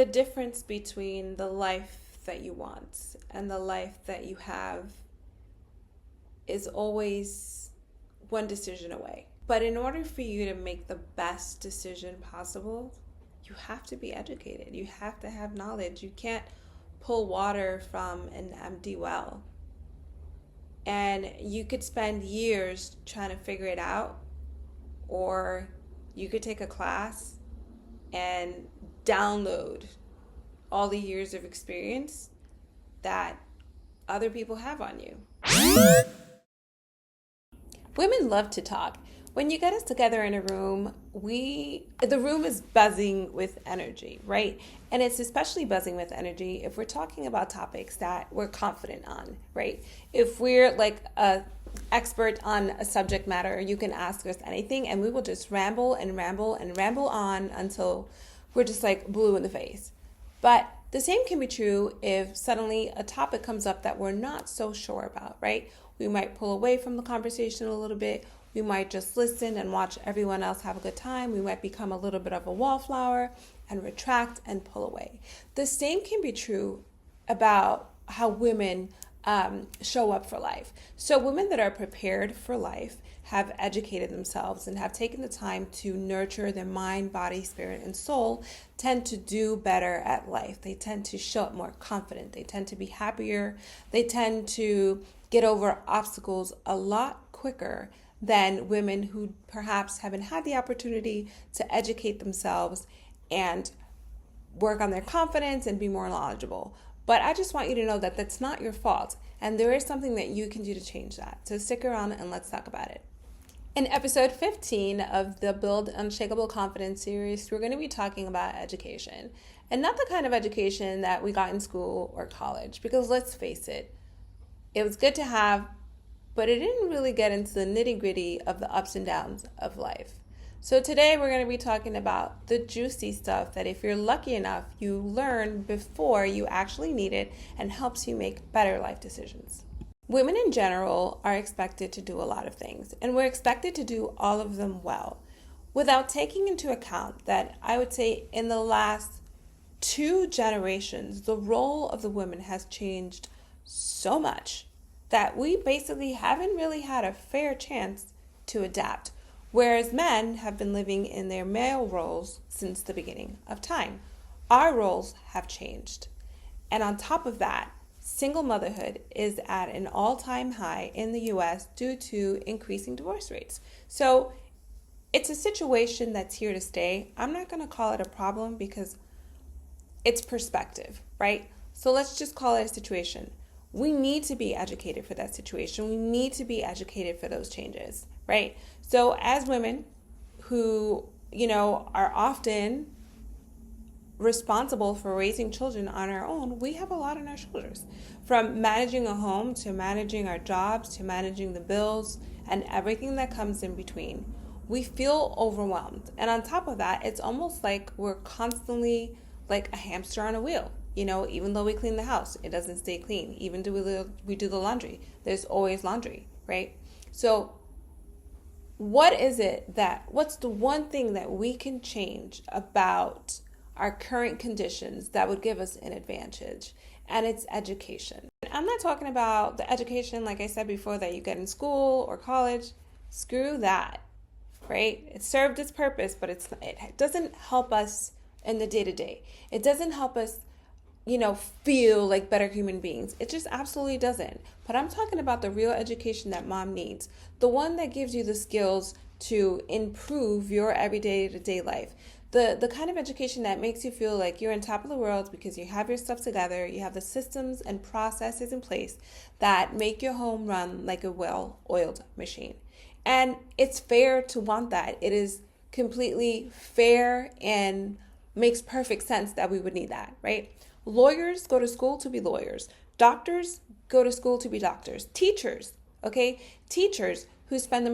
The difference between the life that you want and the life that you have is always one decision away. But in order for you to make the best decision possible, you have to be educated. You have to have knowledge. You can't pull water from an empty well. And you could spend years trying to figure it out, or you could take a class and download all the years of experience that other people have on you. Women love to talk. When you get us together in a room, the room is buzzing with energy, right? And it's especially buzzing with energy if we're talking about topics that we're confident on, right? If we're like a expert on a subject matter, you can ask us anything and we will just ramble and ramble and ramble on until we're just like blue in the face. But the same can be true if suddenly a topic comes up that we're not so sure about, right? We might pull away from the conversation a little bit. We might just listen and watch everyone else have a good time. We might become a little bit of a wallflower and retract and pull away. The same can be true about how women show up for life. So women that are prepared for life have educated themselves and have taken the time to nurture their mind, body, spirit, and soul tend to do better at life. They tend to show up more confident. They tend to be happier. They tend to get over obstacles a lot quicker than women who perhaps haven't had the opportunity to educate themselves and work on their confidence and be more knowledgeable. But I just want you to know that that's not your fault, and there is something that you can do to change that. So stick around and let's talk about it. In episode 15 of the Build Unshakable Confidence series, we're going to be talking about education, and not the kind of education that we got in school or college, because let's face it, it was good to have, but it didn't really get into the nitty-gritty of the ups and downs of life. So today we're going to be talking about the juicy stuff that if you're lucky enough, you learn before you actually need it and helps you make better life decisions. Women in general are expected to do a lot of things, and we're expected to do all of them well, without taking into account that I would say in the last 2 generations, the role of the women has changed so much that we basically haven't really had a fair chance to adapt, whereas men have been living in their male roles since the beginning of time. Our roles have changed. And on top of that, single motherhood is at an all-time high in the US due to increasing divorce rates. So it's a situation that's here to stay. I'm not going to call it a problem because it's perspective, right? So let's just call it a situation. We need to be educated for that situation. We need to be educated for those changes, right? So as women who, are often responsible for raising children on our own, we have a lot on our shoulders. From managing a home to managing our jobs to managing the bills and everything that comes in between. We feel overwhelmed. And on top of that, it's almost like we're constantly like a hamster on a wheel. Even though we clean the house, it doesn't stay clean. Even do we do the laundry, there's always laundry, right? So what's the one thing that we can change about our current conditions that would give us an advantage? And it's education. I'm not talking about the education, like I said before, that you get in school or college. Screw that, right? It served its purpose, but it doesn't help us in the day-to-day. It doesn't help us feel like better human beings. It just absolutely doesn't. But I'm talking about the real education that mom needs. The one that gives you the skills to improve your everyday to day life. The kind of education that makes you feel like you're on top of the world because you have your stuff together, you have the systems and processes in place that make your home run like a well-oiled machine. And it's fair to want that. It is completely fair and makes perfect sense that we would need that, right? Lawyers go to school to be lawyers. Doctors go to school to be doctors. Teachers, okay? Teachers who spend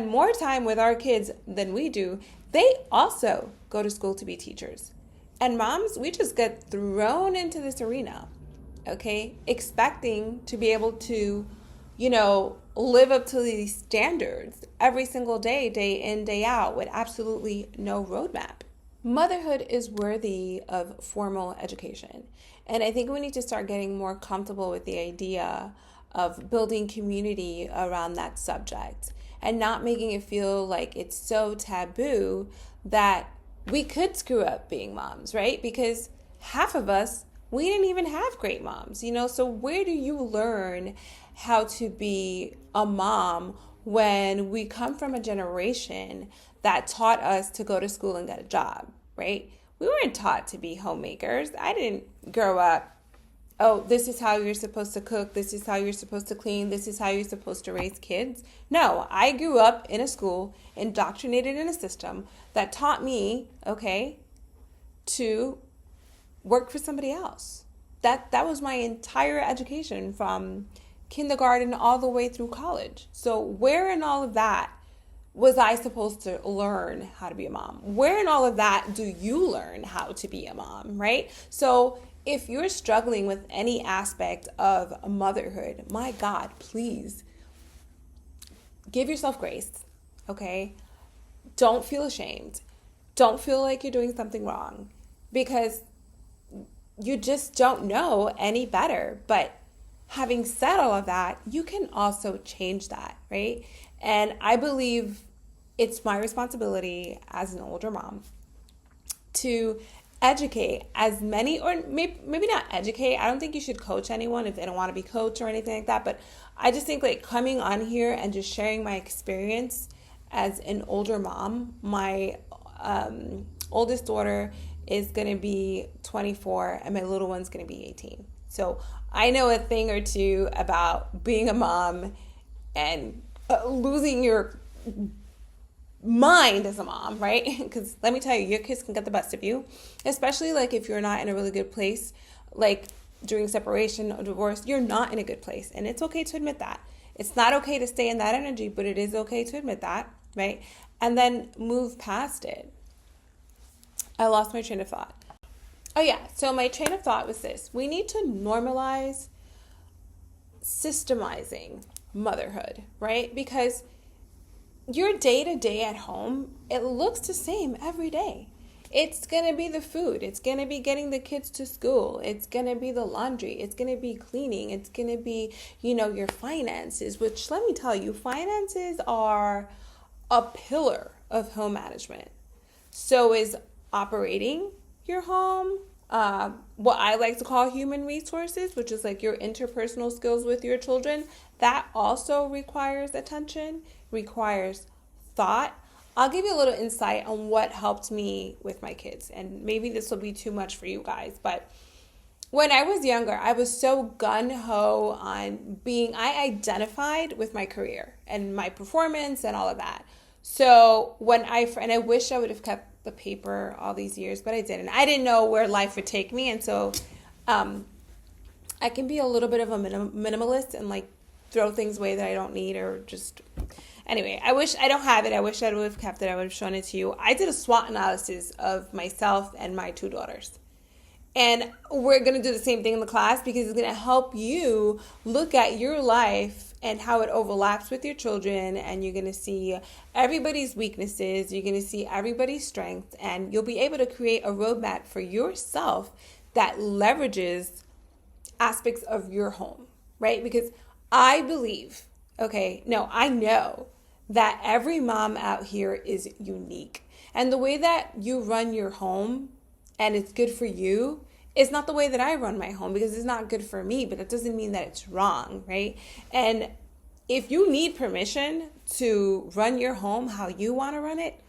more time with our kids than we do, they also go to school to be teachers. And moms, we just get thrown into this arena, okay? Expecting to be able to, live up to these standards every single day, day in, day out, with absolutely no roadmap, Motherhood is worthy of formal education. And I think we need to start getting more comfortable with the idea of building community around that subject and not making it feel like it's so taboo that we could screw up being moms, right? Because half of us, we didn't even have great moms, So where do you learn how to be a mom when we come from a generation that taught us to go to school and get a job, right? We weren't taught to be homemakers. I didn't grow up, oh, this is how you're supposed to cook, this is how you're supposed to clean, this is how you're supposed to raise kids. No, I grew up in a school, indoctrinated in a system that taught me, okay, to work for somebody else. That was my entire education from kindergarten all the way through college. So where in all of that was I supposed to learn how to be a mom? Where in all of that do you learn how to be a mom, right? So if you're struggling with any aspect of motherhood, my God, please give yourself grace, okay? Don't feel ashamed. Don't feel like you're doing something wrong because you just don't know any better. But having said all of that, you can also change that, right? And I believe it's my responsibility as an older mom to educate as many, or maybe not educate. I don't think you should coach anyone if they don't want to be coached or anything like that. But I just think like coming on here and just sharing my experience as an older mom. My oldest daughter is going to be 24 and my little one's going to be 18. So I know a thing or two about being a mom and losing your mind as a mom, right? Because let me tell you, your kids can get the best of you, especially like if you're not in a really good place, like during separation or divorce, you're not in a good place. And it's okay to admit that. It's not okay to stay in that energy, but it is okay to admit that, right? And then move past it. I lost my train of thought. Oh yeah, so my train of thought was this. We need to normalize systemizing motherhood, right? Because your day-to-day at home, it looks the same every day. It's going to be the food. It's going to be getting the kids to school. It's going to be the laundry. It's going to be cleaning. It's going to be, your finances, which let me tell you, finances are a pillar of home management. So is operating your home, what I like to call human resources, which is like your interpersonal skills with your children, that also requires attention, requires thought. I'll give you a little insight on what helped me with my kids, and maybe this will be too much for you guys, but when I was younger, I was so gung-ho on I identified with my career and my performance and all of that. So and I wish I would have kept the paper all these years, but I didn't. I didn't know where life would take me, and so I can be a little bit of a minimalist and like throw things away that I don't need, or just anyway. I wish I don't have it. I wish I would have kept it. I would have shown it to you. I did a SWOT analysis of myself and my two daughters. And we're going to do the same thing in the class because it's going to help you look at your life and how it overlaps with your children. And you're going to see everybody's weaknesses. You're going to see everybody's strengths. And you'll be able to create a roadmap for yourself that leverages aspects of your home, right? Because I know that every mom out here is unique. And the way that you run your home and it's good for you, it's not the way that I run my home because it's not good for me, but that doesn't mean that it's wrong, right? And if you need permission to run your home how you want to run it,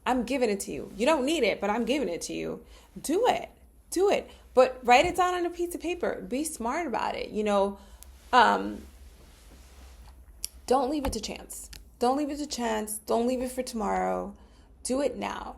I'm giving it to you. You don't need it, but I'm giving it to you. Do it. But write it down on a piece of paper. Be smart about it. Don't leave it to chance. Don't leave it for tomorrow. Do it now.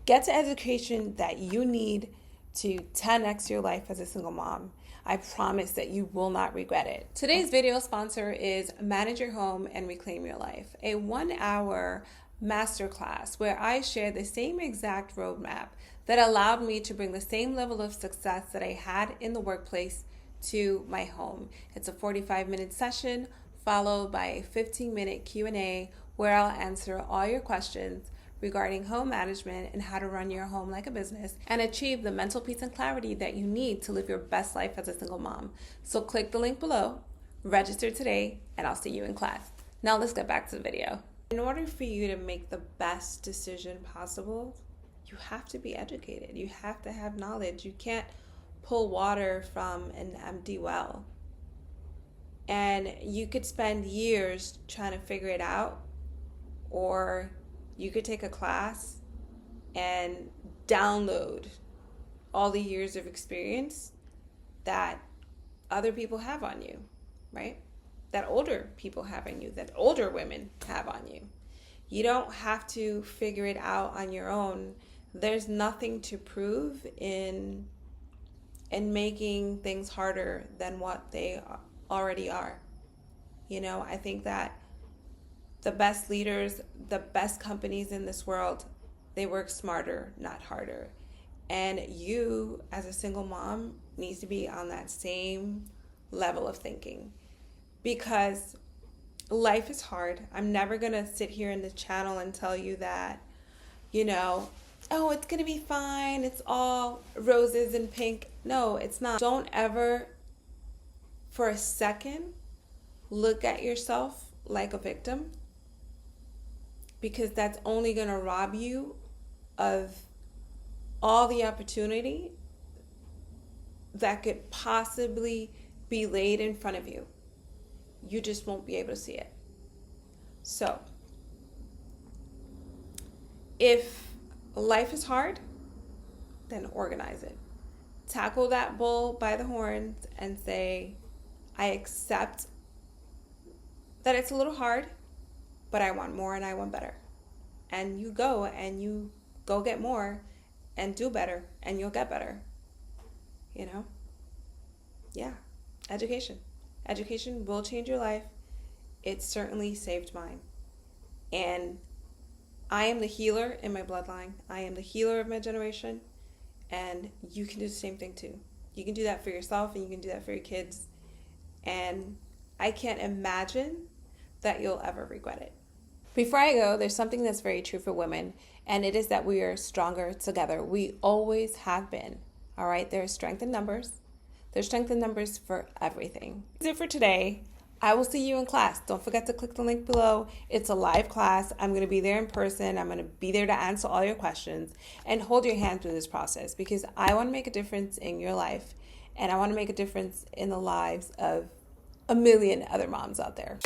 Get the education that you need to 10x your life as a single mom. I promise that you will not regret it. Today's video sponsor is Manage Your Home and Reclaim Your Life, a 1-hour masterclass where I share the same exact roadmap that allowed me to bring the same level of success that I had in the workplace to my home. It's a 45-minute session followed by a 15-minute Q&A where I'll answer all your questions regarding home management and how to run your home like a business and achieve the mental peace and clarity that you need to live your best life as a single mom. So click the link below, register today, and I'll see you in class. Now let's get back to the video. In order for you to make the best decision possible, you have to be educated. You have to have knowledge. You can't pull water from an empty well. And you could spend years trying to figure it out, or you could take a class and download all the years of experience that other people have on you, right? That older people have on you, that older women have on you. You don't have to figure it out on your own. There's nothing to prove in making things harder than what they already are. You know, I think that the best leaders, the best companies in this world, they work smarter, not harder. And you, as a single mom, needs to be on that same level of thinking, because life is hard. I'm never going to sit here in the channel and tell you that, you know, oh, it's going to be fine. It's all roses and pink. No, it's not. Don't ever, for a second, look at yourself like a victim, because that's only going to rob you of all the opportunity that could possibly be laid in front of you. You just won't be able to see it. So, if life is hard, then organize it. Tackle that bull by the horns and say, I accept that it's a little hard, but I want more and I want better. And you go get more and do better, and you'll get better. You know? Yeah. Education. Education will change your life. It certainly saved mine. And I am the healer in my bloodline. I am the healer of my generation. And you can do the same thing too. You can do that for yourself, and you can do that for your kids. And I can't imagine that you'll ever regret it. Before I go, there's something that's very true for women, and it is that we are stronger together. We always have been. All right? There's strength in numbers. There's strength in numbers for everything. That's it for today. I will see you in class. Don't forget to click the link below. It's a live class. I'm going to be there in person. I'm going to be there to answer all your questions and hold your hand through this process, because I want to make a difference in your life, and I want to make a difference in the lives of a million other moms out there.